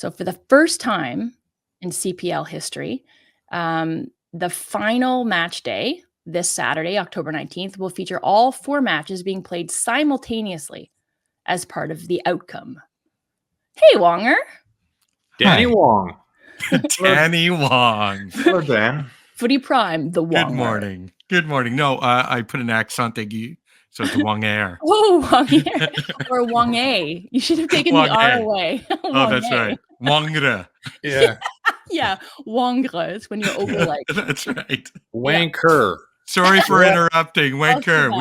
So for the first time in CPL history, the final match day this Saturday, October 19th, will feature all 4 matches being played simultaneously as part of the outcome. Hey, Wonger. Danny Hi. Wong. Danny Wong. Hello, Dan. Footy Prime, the Wonger. Good morning. Good morning. No, I put an accent thingy, so it's Wong Air. Oh, Wonger. Or Wong A. You should have taken the R away. Oh, that's right. Wongre. Yeah. Yeah, Wongre is when you're over like. That's right. Wanker. Sorry for interrupting. Wanker.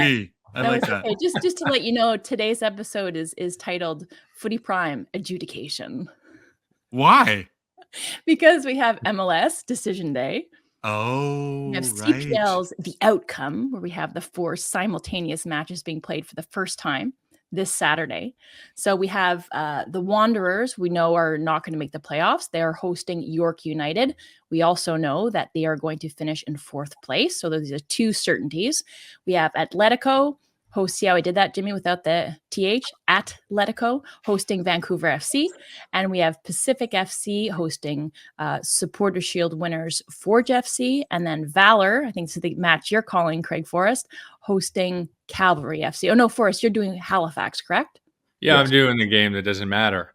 I No, like it's that. okay. Just to let you know, today's episode is titled Footy Prime Adjudication. Why? Because we have MLS Decision Day. Oh, We have right. CPL's The Outcome, where we have the 4 simultaneous matches being played for the first time this Saturday. So we have the Wanderers, we know are not going to make the playoffs. They are hosting York United. We also know that they are going to finish in 4th place. So those are 2 certainties. We have Atletico, see how I did that, Jimmy, without the TH, Atletico, hosting Vancouver FC. And we have Pacific FC hosting Supporter Shield winners Forge FC. And then Valour, I think this is the match you're calling, Craig Forrest, hosting Cavalry FC. Oh, no, Forrest, you're doing Halifax, correct? Yeah, Yes. I'm doing the game that doesn't matter.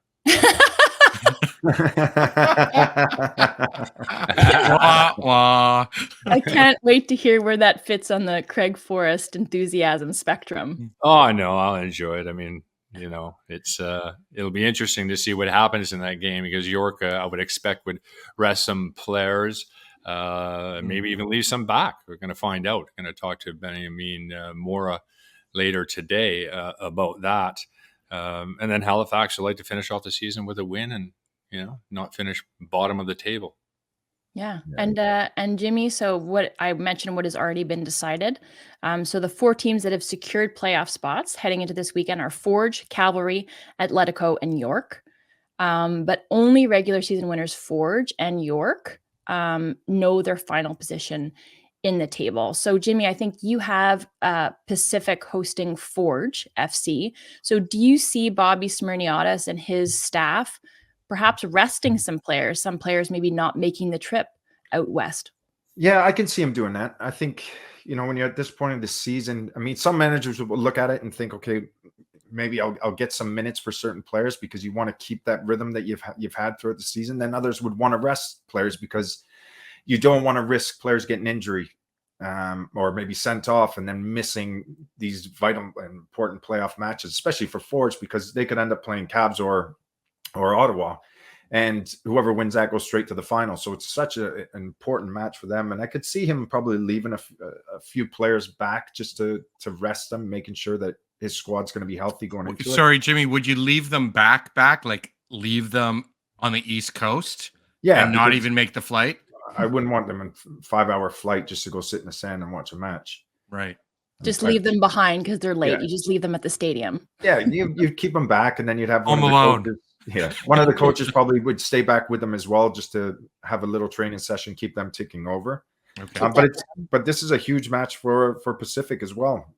Wah, wah. I can't wait to hear where that fits on the Craig Forrest enthusiasm spectrum. Oh, no, I'll enjoy it. I mean, it's it'll be interesting to see what happens in that game because York, I would expect, would rest some players, maybe even leave some back. We're going to find out. We're going to talk to Benjamin Mora later today about that. And then Halifax would like to finish off the season with a win and, not finish bottom of the table. Yeah. And Jimmy, so what I mentioned, what has already been decided. So the 4 teams that have secured playoff spots heading into this weekend are Forge, Cavalry, Atletico, and York. But only regular season winners Forge and York know their final position in the table. So Jimmy, I think you have Pacific hosting Forge FC. So do you see Bobby Smirniotis and his staff perhaps resting some players maybe not making the trip out west? Yeah, I can see him doing that. I think, when you're at this point of the season, I mean, some managers will look at it and think, okay, maybe I'll get some minutes for certain players because you want to keep that rhythm that you've had throughout the season. Then others would want to rest players because you don't want to risk players getting injury or maybe sent off and then missing these vital and important playoff matches, especially for Forge because they could end up playing Cavs or Ottawa, and whoever wins that goes straight to the final. So it's such an important match for them, and I could see him probably leaving a few players back just to rest them, making sure that his squad's going to be healthy going into it. Sorry, Jimmy, would you leave them back, like leave them on the East Coast? Yeah, and not even make the flight? I wouldn't want them in a 5-hour flight just to go sit in the sand and watch a match. Right. Just leave them behind because they're late. Yeah. You just leave them at the stadium. Yeah, you keep them back, and then you'd have Home alone. One of the coaches probably would stay back with them as well, just to have a little training session, keep them ticking over. Okay. But this is a huge match for Pacific as well.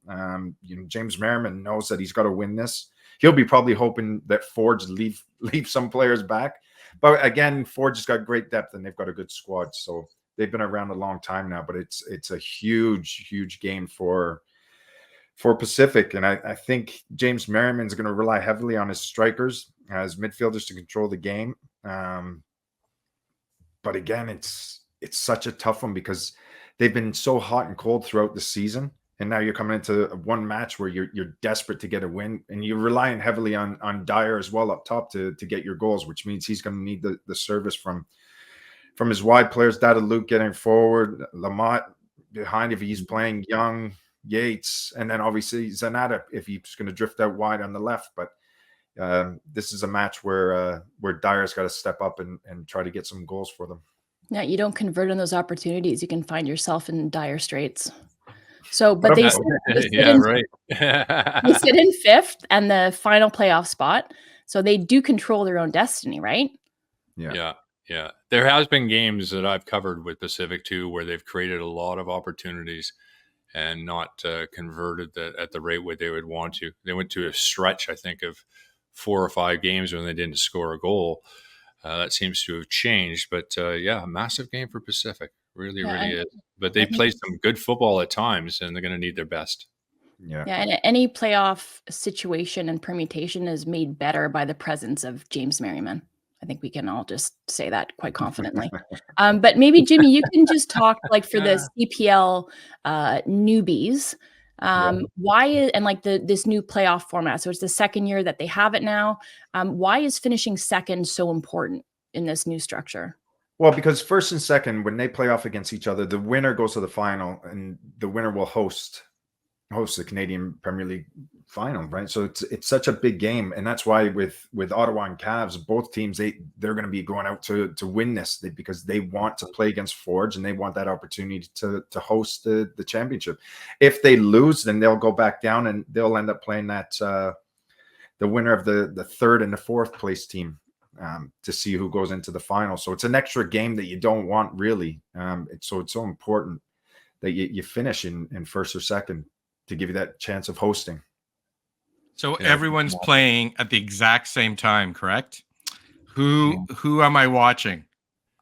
James Merriman knows that he's got to win this. He'll be probably hoping that Forge leave some players back. But again, Forge has got great depth and they've got a good squad. So they've been around a long time now. But it's a huge game for Pacific. And I think James Merriman's going to rely heavily on his strikers as midfielders to control the game. But again, it's such a tough one because they've been so hot and cold throughout the season. And now you're coming into one match where you're desperate to get a win, and you're relying heavily on Dyer as well up top to get your goals, which means he's going to need the service from his wide players. Dada Luke getting forward, Lamont behind if he's playing Young, Yates, and then obviously Zanata if he's going to drift out wide on the left. But this is a match where Dyer's got to step up and try to get some goals for them. Yeah, you don't convert on those opportunities, you can find yourself in dire straits. So, but they sit in 5th and the final playoff spot. So they do control their own destiny, right? Yeah. There has been games that I've covered with Pacific too, where they've created a lot of opportunities and not converted at the rate where they would want to. They went to a stretch, I think, of 4 or 5 games when they didn't score a goal. That seems to have changed. But yeah, a massive game for Pacific. Really, Yeah, really and is. But they I think play some good football at times, and they're going to need their best. Yeah. yeah, and any playoff situation and permutation is made better by the presence of James Merriman. I think we can all just say that quite confidently. But maybe Jimmy, you can just talk like for the CPL newbies. Why is and like this new playoff format? So it's the second year that they have it now. Why is finishing second so important in this new structure? Well, because first and second, when they play off against each other, the winner goes to the final, and the winner will host the Canadian Premier League final, right? So it's such a big game, and that's why with Ottawa and Cavs, both teams they're going to be going out to win this because they want to play against Forge and they want that opportunity to host the championship. If they lose, then they'll go back down and they'll end up playing that the winner of the third and the fourth place team. To see who goes into the final. So it's an extra game that you don't want really. It's so important that you finish in first or second to give you that chance of hosting. So everyone's playing at the exact same time, correct? Who am I watching?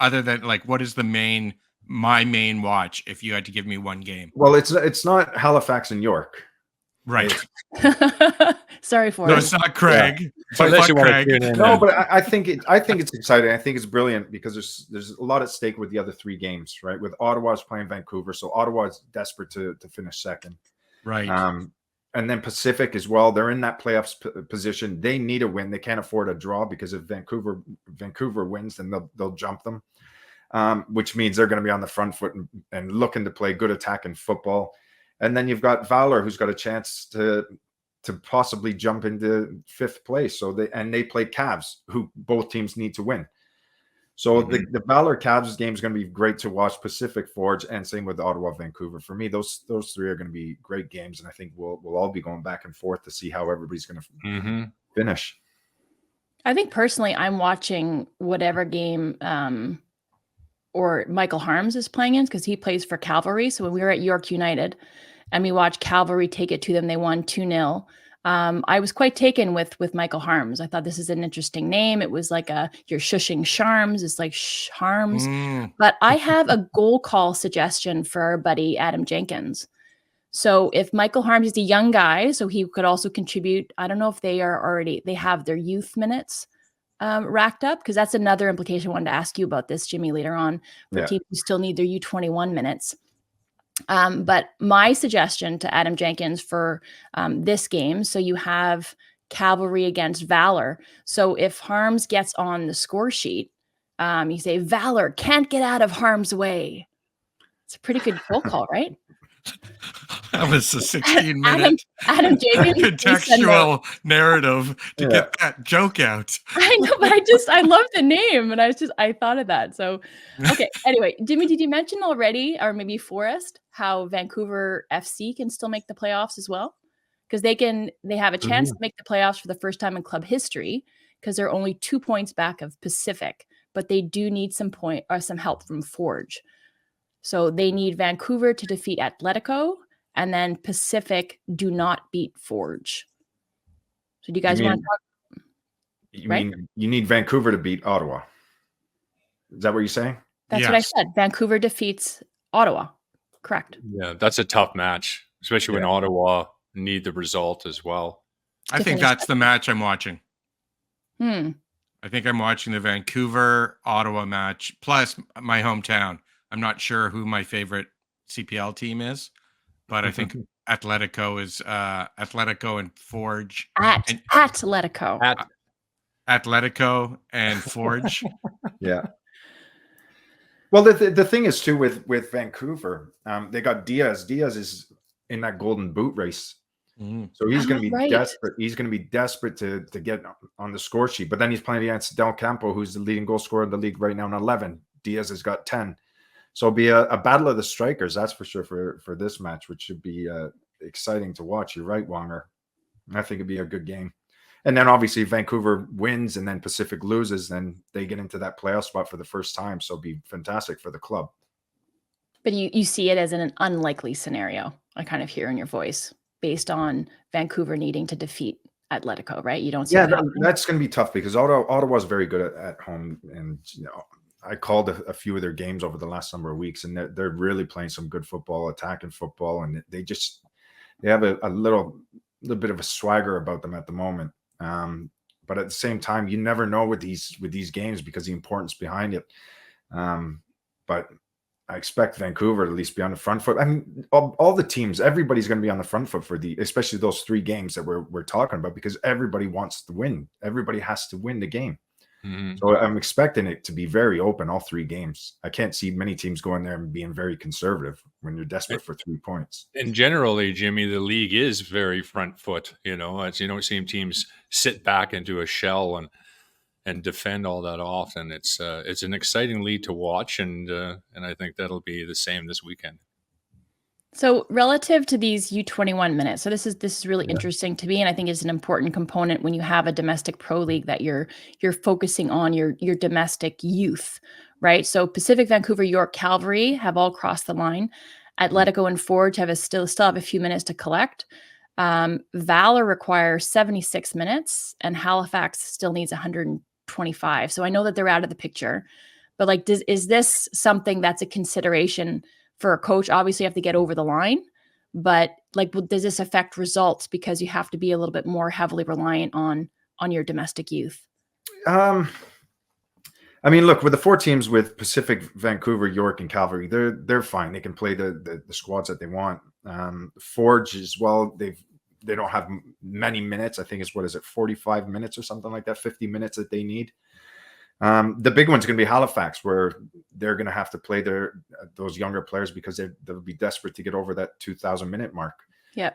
Other than like, what is my main watch if you had to give me one game? Well, it's not Halifax and York. Right. Sorry for No, it. it's not Craig. Yeah. So Unless fuck you want to Craig. tune in. No, but I think it's exciting. I think it's brilliant because there's a lot at stake with the other three games, right? With Ottawa's playing Vancouver, so Ottawa is desperate to finish second. Right. And then Pacific as well. They're in that playoffs position. They need a win. They can't afford a draw because if Vancouver wins, then they'll jump them, which means they're going to be on the front foot and looking to play good attacking football. And then you've got Valour, who's got a chance to possibly jump into fifth place. So they play Cavs, who both teams need to win. So the Valour Cavs game is going to be great to watch. Pacific Forge and same with Ottawa Vancouver. For me, those three are going to be great games, and I think we'll all be going back and forth to see how everybody's going to finish. I think personally, I'm watching whatever game or Michael Harms is playing in because he plays for Cavalry. So when we were at York United and we watched Cavalry take it to them, they won 2-0. I was quite taken with Michael Harms. I thought this is an interesting name. It was like you're shushing Charms. It's like Harms. But I have a goal call suggestion for our buddy Adam Jenkins. So if Michael Harms is a young guy, so he could also contribute. I don't know if they have their youth minutes racked up, because that's another implication I wanted to ask you about this, Jimmy, later on for teams who still need their U21 minutes. But my suggestion to Adam Jenkins for this game, so you have Cavalry against Valour. So if Harms gets on the score sheet, you say Valour can't get out of harm's way. It's a pretty good goal call, right? That was a 16-minute Adam Jenkins contextual narrative to get that joke out. I know, but I love the name, and I thought of that. So, okay. Anyway, Jimmy, did you mention already, or maybe Forrest, how Vancouver FC can still make the playoffs as well? Because they have a chance to make the playoffs for the first time in club history, because they're only 2 points back of Pacific, but they do need some help from Forge. So they need Vancouver to defeat Atletico, and then Pacific do not beat Forge. So do you guys want to talk? You mean you need Vancouver to beat Ottawa? Is that what you're saying? That's what I said. Vancouver defeats Ottawa. Correct. Yeah, that's a tough match, especially when Ottawa need the result as well. I think that's the match I'm watching. I think I'm watching the Vancouver-Ottawa match, plus my hometown. I'm not sure who my favorite CPL team is, but I think Atletico is Atletico and Forge. Atletico. Atletico and Forge. Yeah. Well, the thing is too with Vancouver, they got Diaz. Diaz is in that golden boot race, so he's going to be desperate. He's going to be desperate to get on the score sheet. But then he's playing against Del Campo, who's the leading goal scorer in the league right now, on 11. Diaz has got 10. So it'll be a battle of the strikers, that's for sure, for this match, which should be exciting to watch. You're right, Wonger. I think it'd be a good game. And then obviously if Vancouver wins and then Pacific loses, then they get into that playoff spot for the first time. So it'd be fantastic for the club. But you see it as an unlikely scenario, I kind of hear in your voice, based on Vancouver needing to defeat Atletico, right? You don't see Yeah, that happening. that's going to be tough because Ottawa's very good at home, and I called a few of their games over the last number of weeks, and they're really playing some good football, attacking football, and they have a little bit of a swagger about them at the moment. But at the same time, you never know with these games because the importance behind it. But I expect Vancouver to at least be on the front foot. I mean, all the teams, everybody's going to be on the front foot for especially those 3 games that we're talking about, because everybody wants to win. Everybody has to win the game. Mm-hmm. So I'm expecting it to be very open all 3 games. I can't see many teams going there and being very conservative when you're desperate for 3 points. And generally, Jimmy, the league is very front foot. As you don't see teams sit back into a shell and defend all that often. It's an exciting league to watch, and I think that'll be the same this weekend. So relative to these U21 minutes, so this is really interesting to me, and I think it's an important component when you have a domestic pro league that you're focusing on your domestic youth, right? So Pacific, Vancouver, York, Calgary have all crossed the line. Atletico and Forge still have a few minutes to collect. Valour requires 76 minutes, and Halifax still needs 125. So I know that they're out of the picture, but is this something that's a consideration for a coach? Obviously, you have to get over the line, but does this affect results because you have to be a little bit more heavily reliant on your domestic youth? I mean, look, with the 4 teams with Pacific, Vancouver, York, and Calgary, they're fine. They can play the squads that they want. Forge as well. They don't have many minutes. I think it's 45 minutes or something like that, 50 minutes that they need. The big one's going to be Halifax, where they're going to have to play those younger players because they'll be desperate to get over that 2,000-minute mark. Yeah.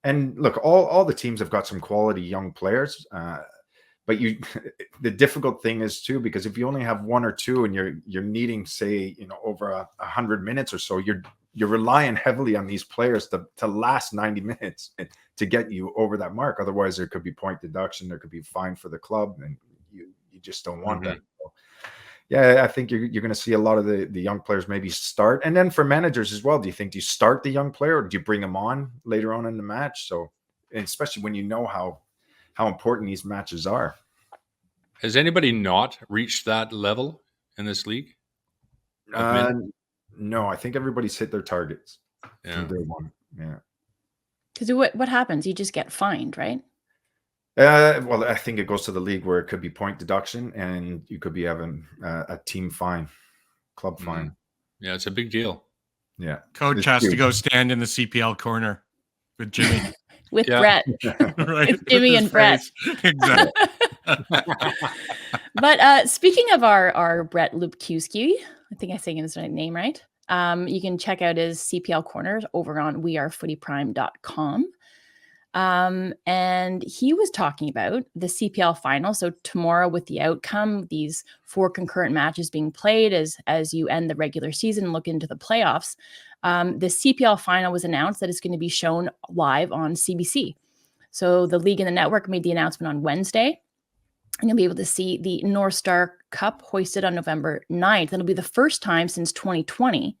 And look, all the teams have got some quality young players, but the difficult thing is too, because if you only have 1 or 2 and you're needing, say, over 100 minutes or so, you're relying heavily on these players to last 90 minutes to get you over that mark. Otherwise, there could be point deduction, there could be fine for the club, and you just don't want that. So, yeah, I think you're going to see a lot of the young players maybe start. And then for managers as well, do you start the young player, or do you bring them on later on in the match? So, and especially when you know how important these matches are. Has anybody not reached that level in this league? No, I think everybody's hit their targets from day one. Yeah. Because what happens? You just get fined, right? Well, I think it goes to the league where it could be point deduction, and you could be having a team fine, club fine. Yeah, it's a big deal. Yeah. Coach has to go stand in the CPL corner with Jimmy. With Brett. Right. With Jimmy and Brett. Exactly. But speaking of our Brett Lubkowski, I think I'm saying his name right. You can check out his CPL corners over on wearefootyprime.com. And he was talking about the CPL final. So tomorrow, with the outcome, these 4 concurrent matches being played as you end the regular season and look into the playoffs, the CPL final was announced that it's going to be shown live on CBC. So the league and the network made the announcement on Wednesday, and you'll be able to see the North Star Cup hoisted on November 9th. It'll be the first time since 2020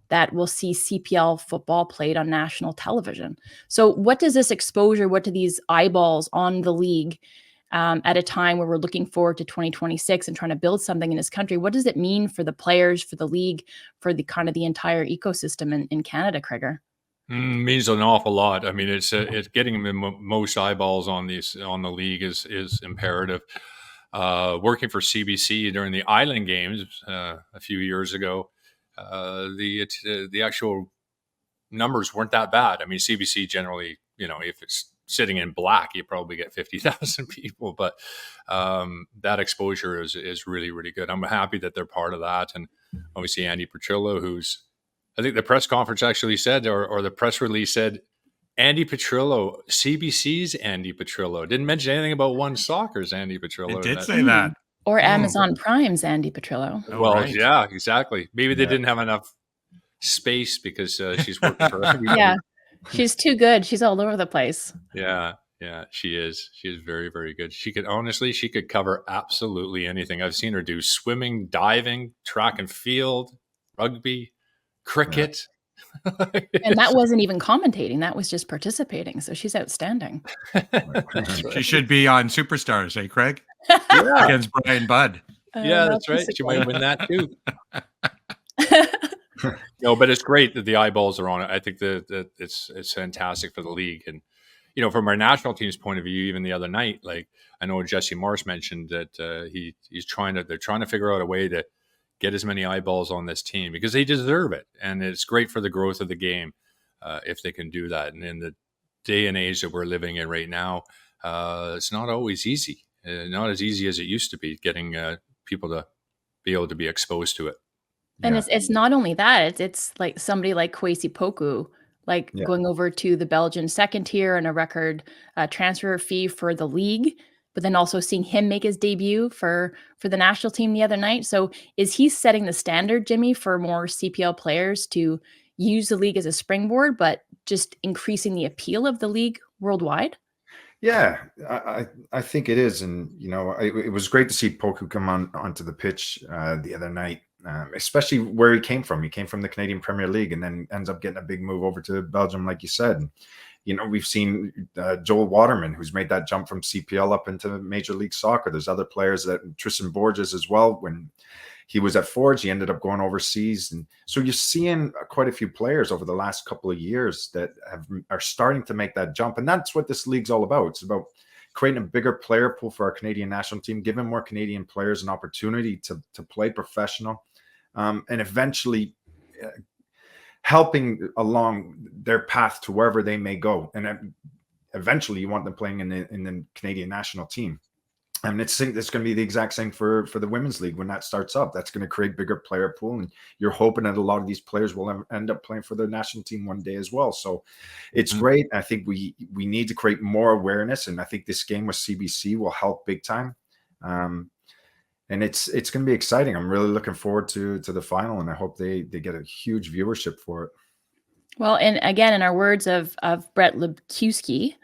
that we'll see CPL football played on national television. So what does this exposure, what do these eyeballs on the league at a time where we're looking forward to 2026 and trying to build something in this country, what does it mean for the players, for the league, for the kind of the entire ecosystem in Canada, Krieger? Means an awful lot. I mean, it's getting the most eyeballs on the league is imperative. Working for CBC during the Island Games a few years ago, the actual numbers weren't that bad. I mean, CBC generally, if it's sitting in black, you probably get 50,000 people, but that exposure is really, really good. I'm happy that they're part of that. And obviously Andy Petrillo, who's, I think the press conference actually said, or the press release said, Andy Petrillo, CBC's Andy Petrillo. Didn't mention anything about One Soccer's Andy Petrillo. It did say that. Or Amazon Prime's Andy Petrillo. Well, right. Yeah, exactly. Maybe they didn't have enough space because she's working for everybody. Yeah, she's too good. She's all over the place. Yeah, she is. She is very, very good. She could cover absolutely anything. I've seen her do swimming, diving, track and field, rugby, cricket. And that wasn't even commentating. That was just participating. So she's outstanding. That's right. She should be on Superstars, eh, Craig? Yeah. Against Brian Budd. Yeah, that's right. She might win that too. No, but it's great that the eyeballs are on it. I think that it's fantastic for the league. And, from our national team's point of view, even the other night, like I know Jesse Marsh mentioned that they're trying to figure out a way to get as many eyeballs on this team because they deserve it. And it's great for the growth of the game if they can do that. And in the day and age that we're living in right now, it's not always easy. Not as easy as it used to be getting people to be able to be exposed to it. And it's not only that, it's like somebody like Quy Poku, going over to the Belgian second tier and a record transfer fee for the league, but then also seeing him make his debut for the national team the other night. So is he setting the standard, Jimmy, for more CPL players to use the league as a springboard, but just increasing the appeal of the league worldwide? Yeah, I think it is. And, it was great to see Poku come onto the pitch the other night, especially where he came from. He came from the Canadian Premier League and then ends up getting a big move over to Belgium, like you said. We've seen Joel Waterman, who's made that jump from CPL up into Major League Soccer. There's other players Tristan Borges as well. When he was at Forge, he ended up going overseas. And so you're seeing quite a few players over the last couple of years that are starting to make that jump. And that's what this league's all about. It's about creating a bigger player pool for our Canadian national team, giving more Canadian players an opportunity to play professional, and eventually helping along their path to wherever they may go. And eventually you want them playing in the Canadian national team. And it's going to be the exact same for the women's league when that starts up. That's going to create bigger player pool, and you're hoping that a lot of these players will end up playing for their national team one day as well. So it's great. I think we need to create more awareness, and I think this game with CBC will help big time. And it's going to be exciting. I'm really looking forward to the final, and I hope they get a huge viewership for it. Well, and again, in our words of Brett Lebkowski,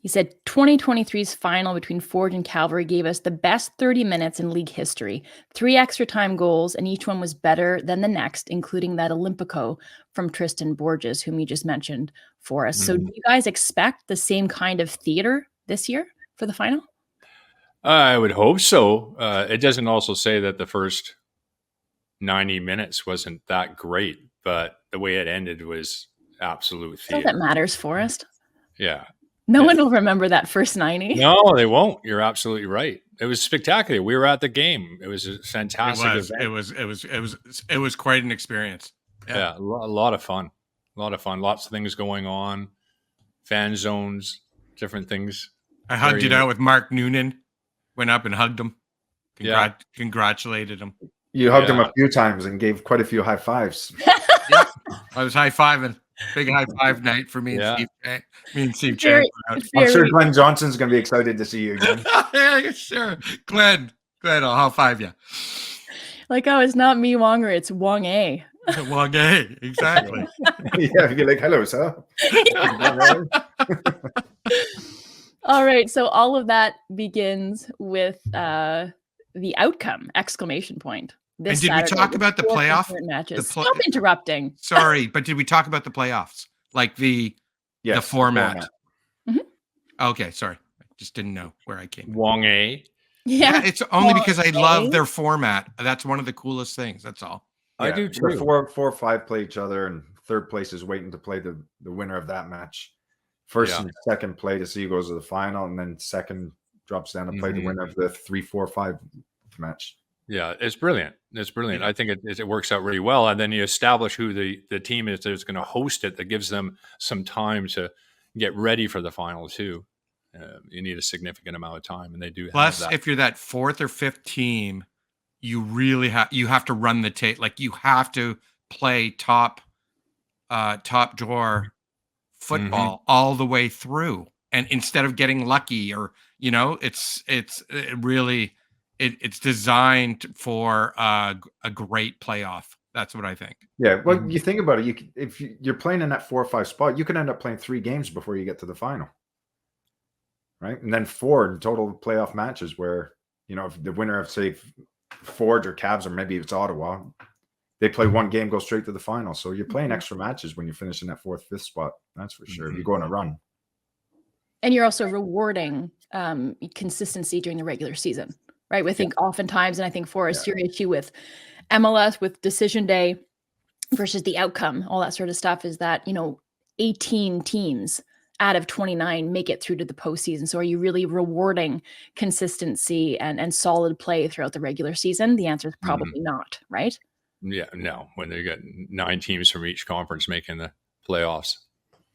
he said 2023's final between Forge and Calvary gave us the best 30 minutes in league history. 3 extra time goals, and each one was better than the next, including that Olympico from Tristan Borges, whom you just mentioned for us. So do you guys expect the same kind of theater this year for the final? I would hope so. It doesn't also say that the first 90 minutes wasn't that great, but the way it ended was absolute theater. All that matters, Forrest. Yeah. No one will remember that first 90. No, they won't. You're absolutely right. It was spectacular. We were at the game. It was a fantastic event. It was quite an experience. Yeah, a lot of fun. Lots of things going on. Fan zones, different things. I hugged it out with Mark Noonan. Went up and hugged him. Congratulated him. You hugged him a few times and gave quite a few high fives. Yeah, I was high fiving. Big high five night for me and Steve Chang. I'm sure Glenn Johnson's going to be excited to see you again. Yeah, sure. Glenn, I'll high five you. It's not me, Wonger, it's Wong A. Wong A, exactly. Yeah, you're like, hello, sir. All right, so all of that begins with the outcome, exclamation point. And did we talk about the playoff matches? Stop interrupting. Sorry, but did we talk about the playoffs? Like the format? Mm-hmm. Okay, sorry. I just didn't know where I came. Wong A. Yeah, it's only because I love their format. That's one of the coolest things. That's all. Yeah, I do too. 4 or 5 play each other, and third place is waiting to play the winner of that match. First and second play to see who goes to the final, and then second drops down to play the winner of the 3, 4, 5 match. Yeah, it's brilliant. I think it works out really well. And then you establish who the team is that's going to host it. That gives them some time to get ready for the final too. You need a significant amount of time, and they do. Plus, if you're that 4th or 5th team, you really have to run the tape. Like you have to play top drawer football all the way through, and instead of getting lucky or it's designed for a great playoff. That's what I think. Yeah, well, you think about it. If you're playing in that 4 or 5 spot, you can end up playing 3 games before you get to the final, right? And then 4 total playoff matches where if the winner of say Forge or Cavs or maybe it's Ottawa they play one game, go straight to the final. So you're playing extra matches when you're finishing that 4th, 5th spot. That's for sure. If you go on a run. And you're also rewarding consistency during the regular season, right? We think oftentimes, and I think Forrest, your issue with MLS, with decision day versus the outcome, all that sort of stuff, is that, 18 teams out of 29 make it through to the postseason. So are you really rewarding consistency and solid play throughout the regular season? The answer is probably not, right? Yeah, no. When they got 9 teams from each conference making the playoffs,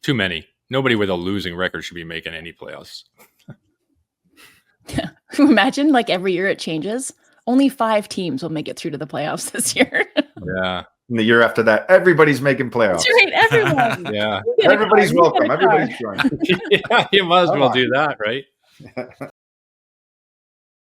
too many. Nobody with a losing record should be making any playoffs. Yeah. Imagine like every year it changes. Only 5 teams will make it through to the playoffs this year. Yeah. And the year after that, everybody's making playoffs. That's right, everyone. Yeah. Everybody's welcome. Everybody's joining. Yeah, you might as well do that, right?